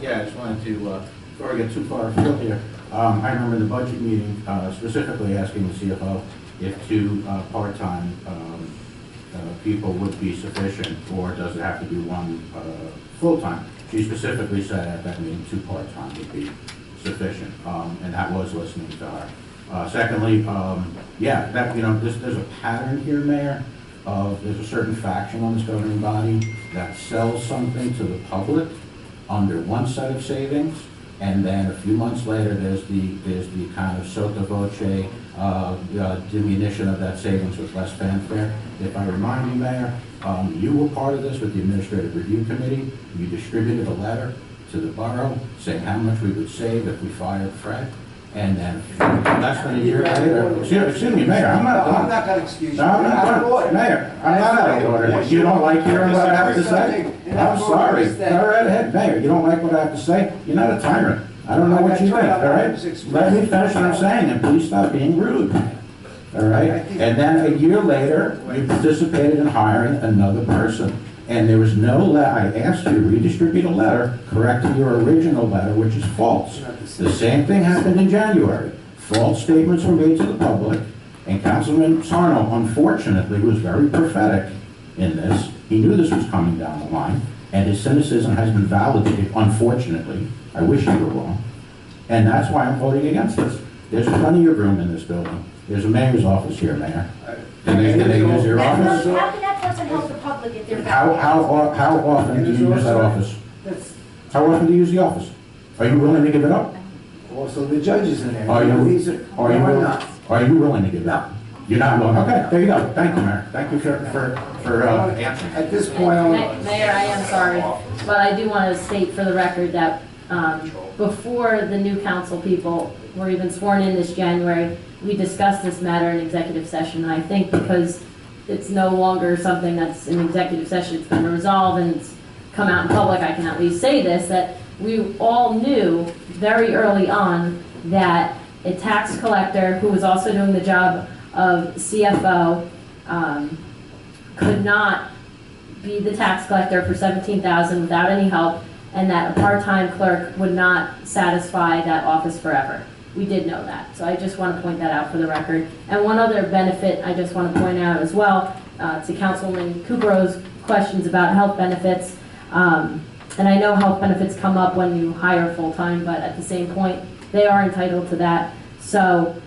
I just wanted to, before I get too far afield here, I remember the budget meeting, specifically asking the CFO if two part-time people would be sufficient, or does it have to be one full-time? She specifically said at that meeting, two part-time would be sufficient, and that was listening to her. Secondly, yeah, that, there's a pattern here, Mayor, of there's a certain faction on this governing body that sells something to the public under one set of savings, and then a few months later, there's the kind of sotto voce diminution of that savings with less fanfare. If I remind you, Mayor, you were part of this with the Administrative Review Committee. You distributed a letter to the borough saying how much we would save if we fired Fred. And then less than a year later, excuse me, Mayor, I'm not done. I'm not gonna excuse you. No, I'm not done. Mayor, I'm not out of order. You don't like hearing what I have to say? I'm sorry. Go right ahead, Mayor. You don't like what I have to say? You're not a tyrant. I don't know what you think, all right? Let me finish what I'm saying, and please stop being rude. All right? And then a year later, you participated in hiring another person. And there was no I asked you to redistribute a letter correcting your original letter, which is false. The same thing happened in January. False statements were made to the public, and Councilman Sarno, unfortunately, was very prophetic in this. He knew this was coming down the line, and his cynicism has been validated, unfortunately. I wish he were wrong. And that's why I'm voting against this. There's plenty of room in this building. There's a mayor's office here, Mayor. Can they use your office? How can that person help the public if they're... How often do you use that office? How often do you use the office? Are you willing to give it up? Also, the judges in there. Are you I'm not. willing to give it up? You're not willing? Okay, there you go. Thank you, Mayor. Thank you for answering. At this point, Mayor, I am sorry, but I do want to state for the record that before the new council people were even sworn in this January, we discussed this matter in executive session. And I think because it's no longer something that's in executive session, it's been resolved and it's come out in public, I can at least say this, that we all knew very early on that a tax collector who was also doing the job of CFO could not be the tax collector for $17,000 without any help, and that a part-time clerk would not satisfy that office forever. We did know that, so I just want to point that out for the record. And one other benefit I just want to point out as well to Councilwoman Kupero's questions about health benefits. And I know health benefits come up when you hire full-time, but at the same point, they are entitled to that. So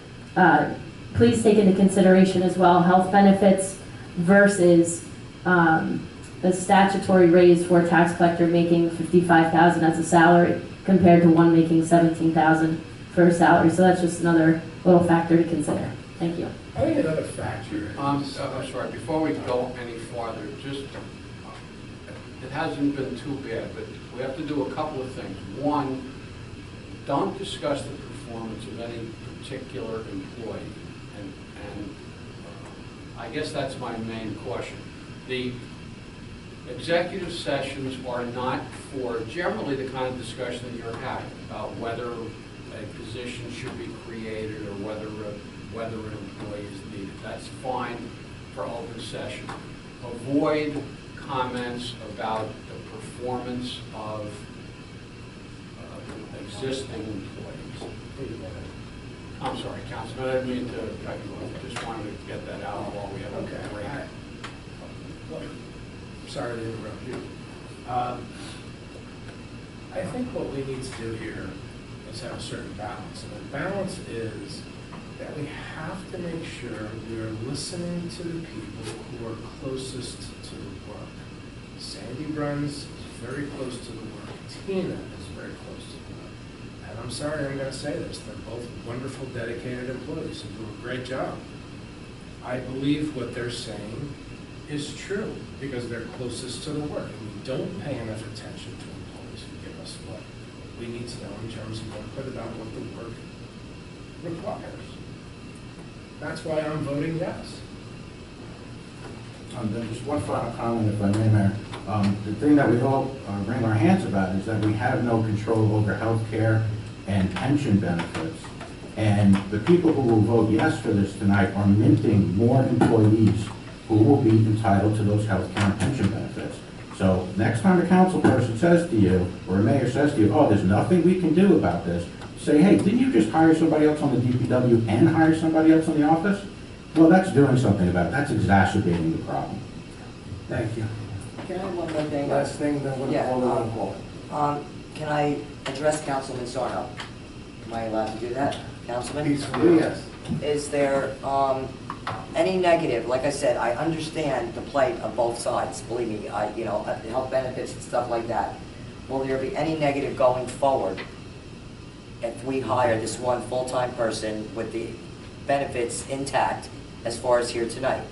please take into consideration as well health benefits versus the statutory raise for a tax collector making $55,000 as a salary compared to one making $17,000 for a salary. So that's just another little factor to consider. Thank you. I think another factor. I'm sorry, before we go any farther, just, it hasn't been too bad, but we have to do a couple of things. One, don't discuss the performance of any particular employee. And I guess that's my main question. The executive sessions are not for generally the kind of discussion that you're having about whether a position should be created or whether an employee is needed. That's fine for open session. Avoid comments about the performance of existing employees. I'm sorry, Councilman, I didn't mean to cut you off. Just wanted to get that out while we have a break. Sorry to interrupt you. I think what we need to do here Let's have a certain balance. And the balance is that we have to make sure we are listening to the people who are closest to the work. Sandy Bruns is very close to the work. Tina is very close to the work. And I'm sorry I'm going to say this, they're both wonderful, dedicated employees who do a great job. I believe what they're saying is true because they're closest to the work. And we don't pay enough attention to employees who give us what we need to know in terms of input about what the work requires. That's why I'm voting yes. Then just one final comment, if I may, Mayor. The thing that we all wring our hands about is that we have no control over health care and pension benefits. And the people who will vote yes for this tonight are minting more employees who will be entitled to those health care and pension benefits. So next time a council person says to you, or a mayor says to you, oh, there's nothing we can do about this, say, hey, didn't you just hire somebody else on the DPW and hire somebody else in the office? Well, that's doing something about it. That's exacerbating the problem. Thank you. Can I have one more thing? Last thing, then we'll Yeah, call the roll call. Can I address Councilman Sarno? Am I allowed to do that, Councilman? Peacefully, yes. Is there any negative? Like I said, I understand the plight of both sides, believe me, health benefits and stuff like that. Will there be any negative going forward if we hire this one full-time person with the benefits intact as far as here tonight?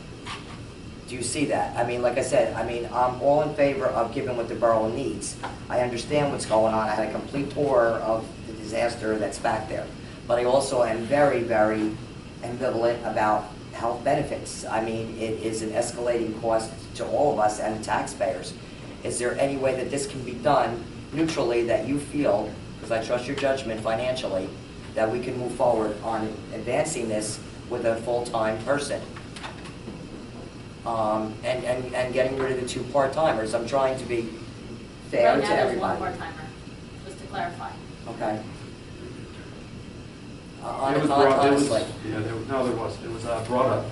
Do you see that? I mean, like I said, I'm all in favor of giving what the borough needs. I understand what's going on. I had a complete tour of the disaster that's back there. But I also am very, very ambivalent about health benefits. I mean, it is an escalating cost to all of us and the taxpayers. Is there any way that this can be done neutrally that you feel, because I trust your judgment financially, that we can move forward on advancing this with a full-time person? And getting rid of the two part-timers. I'm trying to be fair Right to now, there's one everybody. part-timer, just to clarify. Okay. It was brought, it was, Honestly. yeah, there was. It was brought up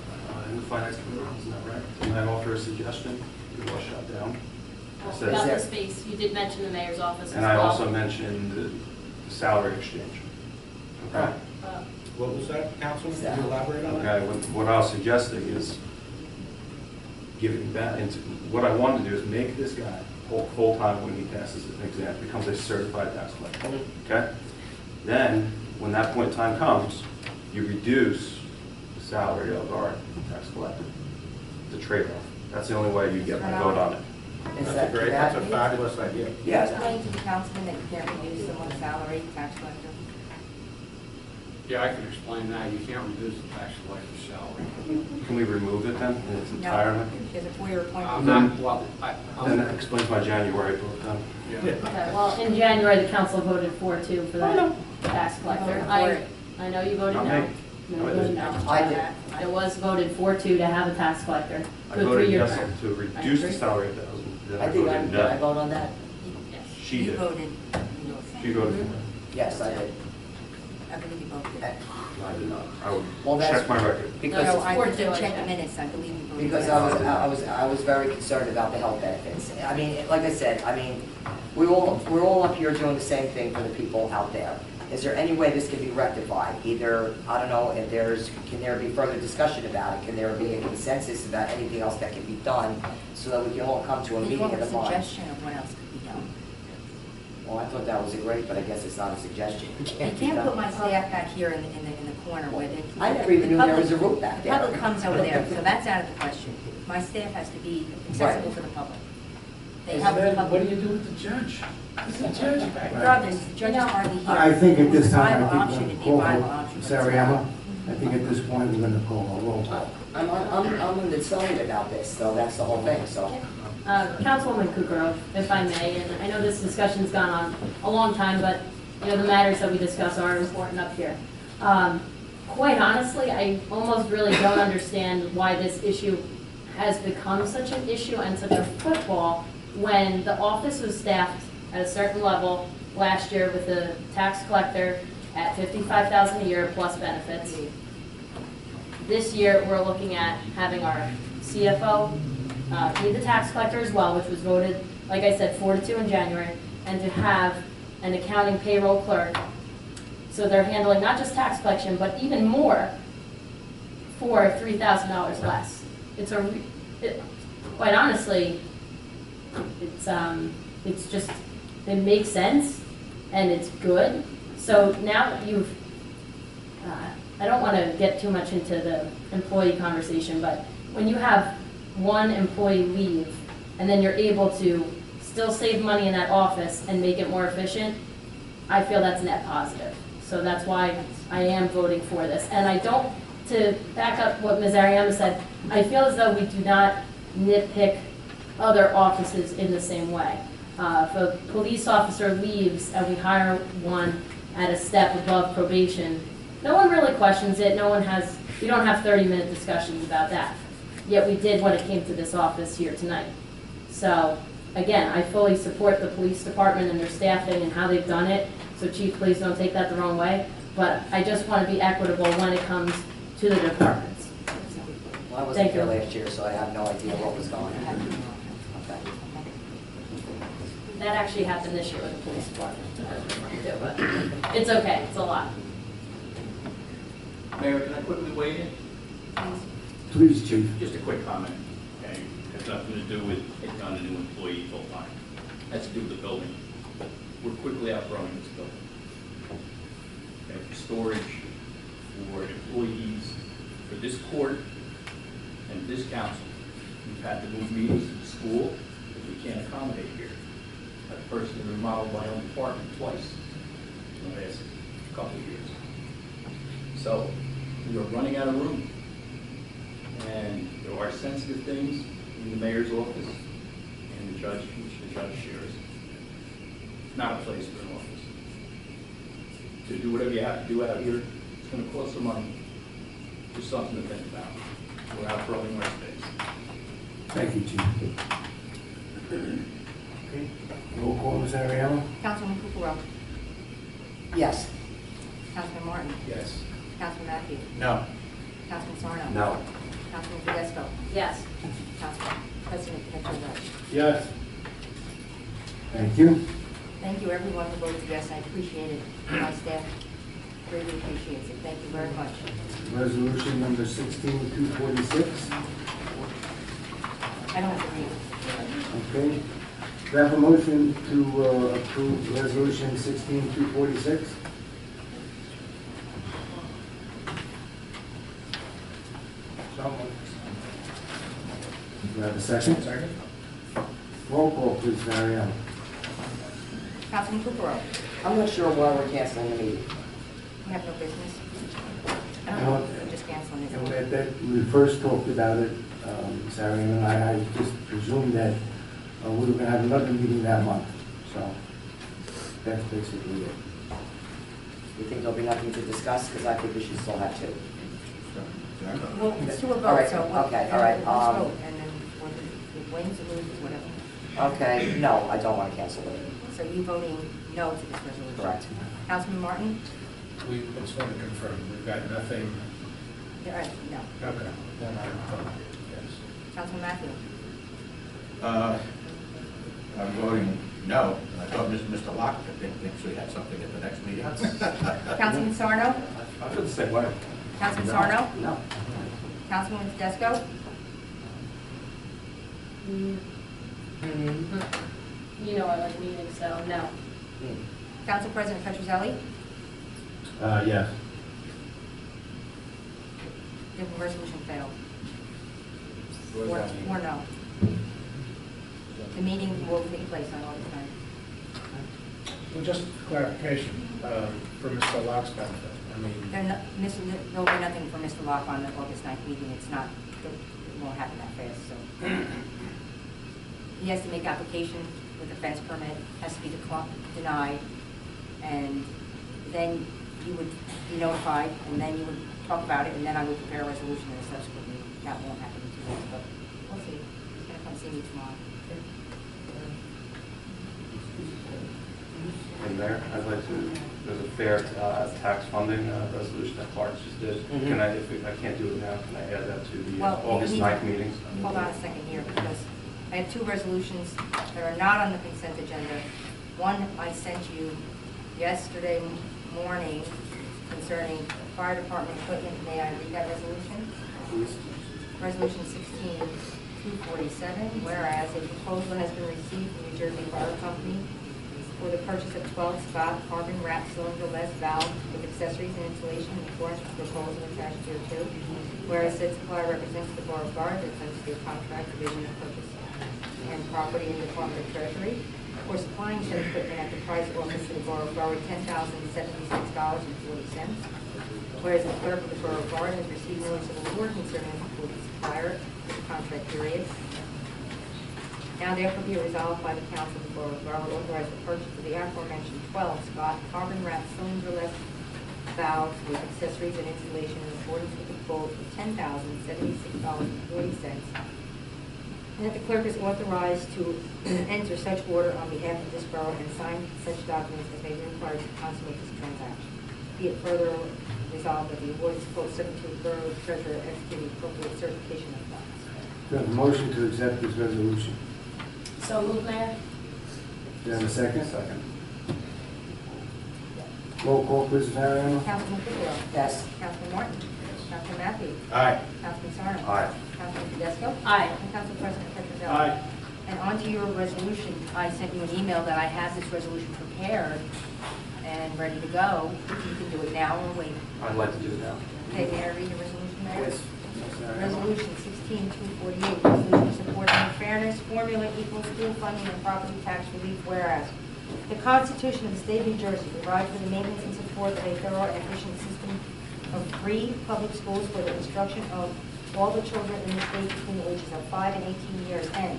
in the finance committee, isn't that right? And I offered a suggestion, it was shut down. I said- About the space, you did mention the mayor's office as well. And I also mentioned the salary exchange. Okay? What was that, Councilman? Can you elaborate on that? Okay, what I was suggesting is giving that into, what I wanted to do is make this guy full-time when he passes an exam, becomes a certified tax collector. Okay? Then, when that point in time comes, you reduce the salary of our tax collector. The trade-off. That's the only way you get my vote on it. Is That's a great, that- that's a fabulous idea. Yes. Explain to the councilman that you can't reduce someone's salary, tax collector. Yeah, I can explain that. You can't reduce the tax collector's salary. Can we remove it then in its No, entirety? she has a 4-year appointment. Not, well, Then that explains my January vote then. yeah. Okay, well, in January, the council voted 4-2 for the tax collector. I know you voted Not no. me. No, No, I you voted didn't. no. I did. It was voted 4-2 to have a tax collector I for a voted 3-year yes term. to reduce the agree. salary of $1,000. Then I think voted did I no. vote on that? Yes. She You did. voted. She voted for it. Yes, I did. I believe you both did. I did not. I Well, would that's- check my record. Because No, I Four did two, I check the checked. minutes, I believe you voted. Because yes. I was very concerned about the health benefits. I mean, like I said, we're all up here doing the same thing for the people out there. Is there any way this can be rectified? Either, I don't know, can there be further discussion about it? Can there be a consensus about anything else that can be done so that we can all come to a Can you meeting offer of a the mind? suggestion of what else could be done? Well, I thought that was great, but I guess it's not a suggestion. It You can't be can't put done. my staff back here in the corner where they. I never even knew there was a roof back The there. public comes over there, so that's out of the question. My staff has to be accessible to the public. They help the Then what do public. you do with the judge? There's a judge back there. Regardless, the judge is hardly here. I think at this It was a time, viable I option, think it'd we'll be a call viable for option, but it's Sariama. not. I think at this point, we're gonna call a roll call. I'm excited about this, though, that's the whole thing, so. Councilwoman Kukrow, if I may, and I know this discussion's gone on a long time, but, the matters that we discuss are important up here. Quite honestly, I almost really don't understand why this issue has become such an issue and such a football when the office was staffed at a certain level last year with the tax collector at $55,000 a year plus benefits. This year, we're looking at having our CFO be the tax collector as well, which was voted, like I said, 4-2 in January, and to have an accounting payroll clerk So they're handling not just tax collection, but even more for $3,000 less. Quite honestly, it's just, it makes sense and it's good. So now that you've, I don't want to get too much into the employee conversation, but when you have one employee leave and then you're able to still save money in that office and make it more efficient, I feel that's net positive. So that's why I am voting for this. And I don't, to back up what Ms. Ariema said, I feel as though we do not nitpick other offices in the same way. If a police officer leaves and we hire one at a step above probation, no one really questions it. No one has, we don't have 30-minute discussions about that. Yet we did when it came to this office here tonight. So again, I fully support the police department and their staffing and how they've done it. So Chief, please don't take that the wrong way. But I just want to be equitable when it comes to the departments. Well, I wasn't Thank here you. last year, so I have no idea what was going on. Okay. That actually happened this year with the police department. But it's okay, it's a lot. Mayor, can I quickly weigh in? Please, Chief. Just a quick comment, okay? It has nothing to do with taking on a new employee full-time. Has to do with the building. We're quickly outgrowing this building. Okay, for storage, for employees, for this court, and this council. We've had to move meetings to the school because we can't accommodate here. I've personally remodeled my own apartment twice in the last couple of years. So we are running out of room. And there are sensitive things in the mayor's office and the judge, which the judge shares. It's not a place for an office. To do whatever you have to do out here, it's going to cost some money. Just something to think about. We're outgrowing our space. Thank you, Chief. Okay, roll call, Ms. Ariello? Councilman Kukrow. Yes. Councilman Martin. Yes. Councilman Matthews. No. Councilman Sarno. No. Councilman Tedesco. Yes. Council President Petrovich. Yes. Thank you. Thank you, everyone, who voted yes. I appreciate it. My staff greatly appreciates it. Thank you very much. Resolution number 16246. I don't have to read it. Okay. Do I have a motion to approve resolution 16246? Do I have a second? Second? Roll call, please, Mariano. Councilman Kukrow. I'm not sure why we're canceling the meeting. We have no business. I don't No. know, we're just canceling it. And we first talked about it, Sarah and I just presumed that we were going to have another meeting that month. So that's basically it. You think there'll be nothing to discuss? Because I think we should still have two. Well, it's to a All vote, right, so. okay, all right, Let's vote, and then whether it wins or loses, whatever. Okay, no, I don't want to cancel it. So you voting no to this resolution? Correct. Councilman Martin? We just want to confirm, we've got nothing. Yeah, right, no. Okay. Then I vote yes. Councilman Matthews? I'm voting no. I thought Mr. Locke thinks we had something at the next meeting. Councilman Sarno? I feel the same way. Councilman Sarno? No. Councilman Tedesco? You know I like meetings, so no. Council President Petrozelli? Yes. The resolution failed. What does that mean? Or no. The meeting will take place on August 9th. Well, just clarification, for Mr. Locke's benefit, I mean, There'll be nothing for Mr. Locke on the August 9th meeting. It's not, it won't happen that fast, so. He has to make application with a fence permit, has to be denied, and then you would be notified, and then you would talk about it, and then I would prepare a resolution in a subsequent meeting. That won't happen in 2 weeks, but we'll see. He's gonna come see me tomorrow. And Mayor, I'd like to, there's a fair tax funding resolution that Clark just did. Can I, if I can't do it now, can I add that to the Well, August you need 9th to- meetings? Hold on a second here, because I have 2 resolutions that are not on the consent agenda. One I sent you yesterday morning, concerning fire department equipment. May I read that resolution? Please. Resolution 16247, whereas a proposal has been received from New Jersey Fire Company for the purchase of 12 Scott carbon wrap cylinder-less valves with accessories and installation in accordance with the proposal attached here too. Whereas said supplier represents the Borough of Garden, the Tennessee Contract Division of Purchase and Property in the Department of Treasury for supplying said equipment at the price offered to the Borough of Garden, $10,076.40. Whereas the clerk of the Borough of Garden has received notice of award concerning the supplier for the contract period. Now therefore be resolved by the Council of the Borough of Garland authorize the purchase of the aforementioned 12 Scott carbon wrap cylinder-less valves with accessories and installation in accordance with the quote of $10,076.40. And that the clerk is authorized to enter such order on behalf of this borough and sign such documents as may be required to consummate this transaction. Be it further resolved that the award is quote subject to the Borough Treasurer executing appropriate certification of funds. Do I have a motion to accept this resolution? So moved, Mayor. Do I have a second? Second. Roll call, please, Mariano. Councilman Kidwell. Yes. Councilman Martin. Councilman Matthews. Aye. Councilman Sarno. Aye. Councilman Tedesco. Aye. And Council President Petrozelli. Aye. And on to your resolution, I sent you an email that I have this resolution prepared and ready to go. You can do it now or wait. I'd like to do it now. Okay, may I read the resolution, Mayor? Yes. Resolution 16248, resolution supporting the fairness formula equal school funding and property tax relief, whereas the Constitution of the State of New Jersey provides for the maintenance and support of a thorough and efficient system of free public schools for the instruction of all the children in the state between the ages of 5 and 18 years, and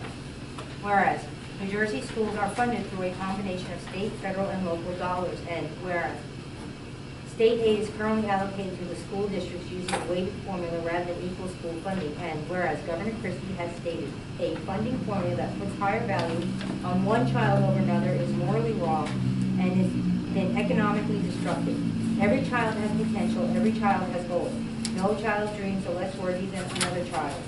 whereas New Jersey schools are funded through a combination of state, federal, and local dollars, and whereas state aid is currently allocated to the school districts using a weighted formula rather than equal school funding, and whereas Governor Christie has stated a funding formula that puts higher value on one child over another is morally wrong and is then economically destructive. Every child has potential, every child has goals. No child's dreams are less worthy than another child.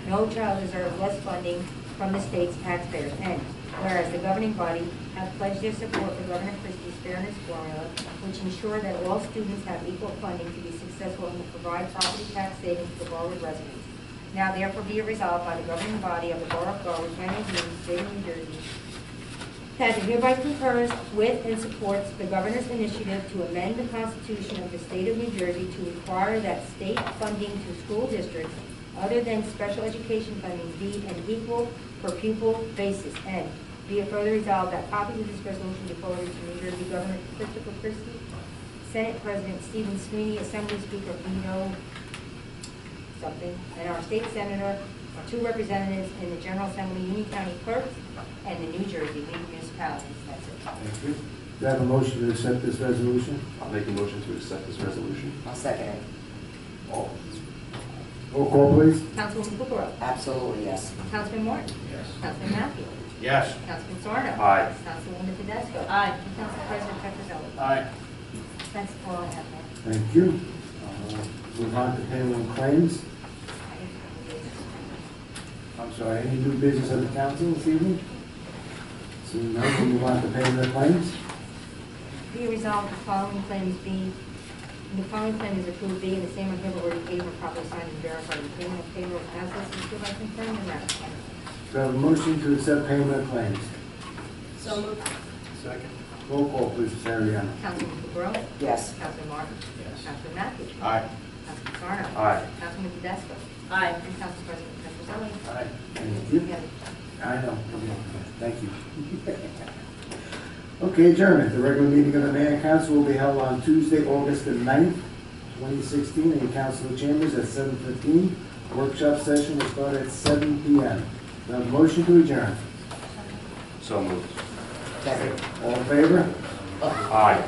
No child deserves less funding from the state's taxpayers, and whereas the governing body have pledged their support for Governor Christie's fairness formula, which ensure that all students have equal funding to be successful and will provide property tax savings to the borough residents. Now therefore be it resolved by the governing body of the Borough of Garwood, County of Union, State of New Jersey, that it hereby concurs with and supports the governor's initiative to amend the Constitution of the State of New Jersey to require that state funding to school districts other than special education funding be an equal per pupil basis, and be it further resolved that copies of this resolution be forwarded to New Jersey Governor Christopher Christie, Senate President Stephen Sweeney, Assembly Speaker Vito something, and our state senator, our two representatives in the General Assembly, Union County Clerks, and the New Jersey League of Municipalities. That's it. Thank you. Do I have a motion to accept this resolution? I'll make a motion to accept this resolution. I'll second it. Roll call, please. Councilwoman Kukrow. Absolutely, yes. Councilman Martin. Yes. Councilman Matthews. Yes. Councilman Sarno. Aye. Councilwoman Tedesco. Aye. And Council President Petrozelli. Aye. That's all I have, Mayor. Thank you. Move on to payroll and claims. I'm sorry, any new business of the council this evening? Seeing none, we'll move on to payment of claims. Be resolved the following claims be, the following claim is approved being the same or hereby paid or properly signed and verified. The payment of payroll as listed is hereby confirmed and ratified. Do I have a motion to accept payment of claims? So moved. Second. Roll call, please, Ms. Ariano. Councilman Kukrow. Yes. Councilman Martin. Yes. Councilman Matthews. Aye. Councilman Sarno. Aye. Councilman Tedesco. Aye. And Council President Petrozelli. Aye. Thank you. Yes. I know. Thank you. Okay, adjournment. The regular meeting of the Mayor and Council will be held on Tuesday, August the 9th, 2016, in the council chambers at 7:15. Workshop session will start at 7 p.m. Do I have a motion to adjourn? So moved. Second. All in favor? Aye.